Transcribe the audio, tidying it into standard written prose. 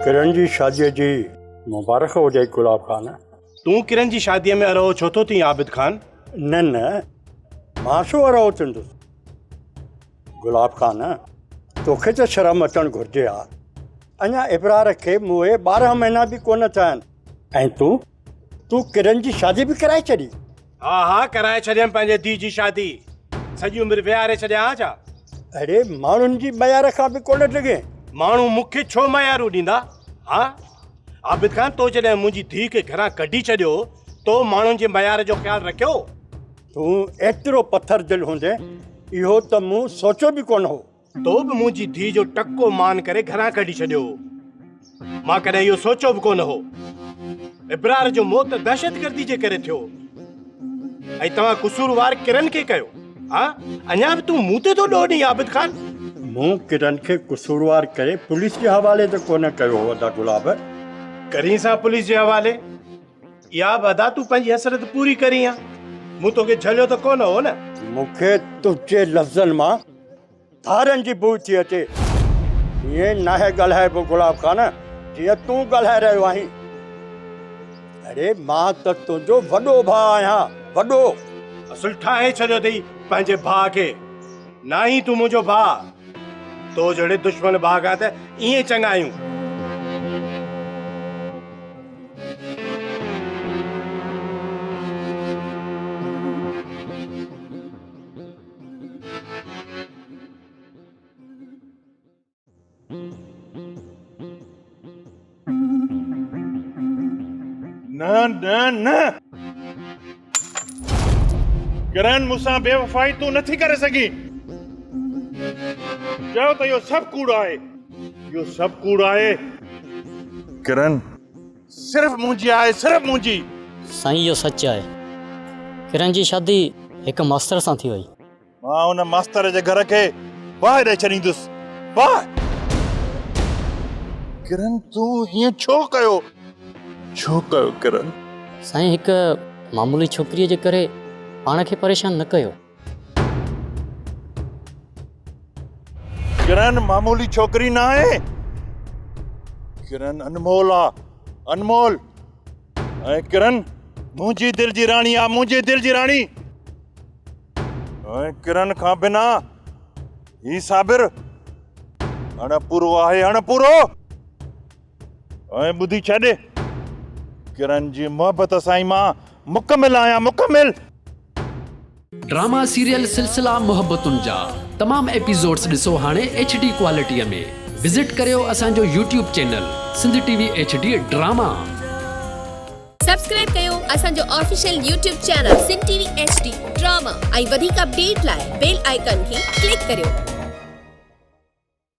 किरण जी शादीअ जी मुबारक हुजे गुलाब खान। तूं किरण जी शादीअ में अरो छो थो थी आबिद खान? न मां छो अरो थींदुसि। गुलाब खान तोखे त शर्म अचणु घुरिजे हा। अञा इब्रार खे मुंहुं 12 महीना बि कोन थिया आहिनि ऐं तूं किरण जी शादी बि कराए छॾी। हा कराए छॾियमि पंहिंजे धीउ जी शादी। सॼी उमिरि विहारे छॾियां छा? अरे माण्हुनि जी मयार खां बि कोन लॻे। माण्हू मूंखे छो मयारूं ॾींदा? हा आबिद खान, तो जॾहिं मुंहिंजी धीउ खे घरां कढी छॾियो तो माण्हुनि जे मयार जो ख़्यालु रखियो? तूं एतिरो पथर दिल हूंदे इहो त मूं सोचियो बि कोन हो। तो बि मुंहिंजी धीउ जो टको मान करे घरां कढी छॾियो। मां कॾहिं इहो सोचियो बि कोन हो। इब्रार जो मौत दहशतगर्दी जे करे थियो ऐं तव्हां कसूरवार किरण खे कयो। हा अञा बि तूं मूं ते थो ॾोह ॾीं आबिद खान? मूं किरण खे कसूरवार करे पुलिस जे हवाले त कोन कयो हो अदा गुलाब। करीं सां पुलिस जे हवाले? इहा बि अदा तूं पंहिंजी हसरत पूरी करी आहे। मूं तोखे झलियो त कोन हो न? मूंखे तुंहिंजे लफ़्ज़नि मां धारनि जी बू थी अचे। ईअं नाहे ॻाल्हाइबो गुलाब खान जीअं तूं ॻाल्हाए रहियो आहीं। अरे मां त तुंहिंजो वॾो भाउ आहियां, वॾो। असुल ठाहे छॾियो अथई पंहिंजे भाउ खे। ना ई तूं मुंहिंजो भाउ। तो जहिड़े दुश्मन भाउ खां त ईअं चङा आहियूं। न किरण मूंसां बेवफ़ाई तूं नथी करे सघीं। चयो त इहो सभु कूड़ आहे। इहो सभु कूड़ आहे। किरण सिर्फ़ मुंहिंजी आहे, सिर्फ़ मुंहिंजी। साईं इहो सच आहे। किरण जी शादी हिकु मास्तर सां थी वई। मां उन मास्तर जे घर खे बाहि ॾेई छॾींदुसि। बाहि। किरण तूं हीअं छो कयो? छो कयो किरण? साईं हिकु मामूली छोकिरीअ जे करे पाण खे परेशान न कयो। किरण मामूली छोकिरी न आहे। किरण अनमोल आहे, अनमोल। ऐं किरण मुंहिंजी दिलि जी राणी आहे, मुंहिंजी दिलि जी राणी। ऐं किरण खां बिना ही साबिर अणपूरो आहे, अणपूरो। ऐं ॿुधी छॾ, किरण जी मोहबत सां ई मां मुकमिल आहियां, मुकमिल। ड्रामा सीरियल सिलसिला मोहब्बतुनि जा तमाम एपिसोड्स ॾिसो हाणे HD क्वालिटीअ में। विज़िट करियो असांजो YouTube channel Sindh TV HD drama. Subscribe कयो असांजो official YouTube channel Sindh TV HD drama ऐं वधीक अपडेट लाइ बेल आइकन खे क्लिक करियो।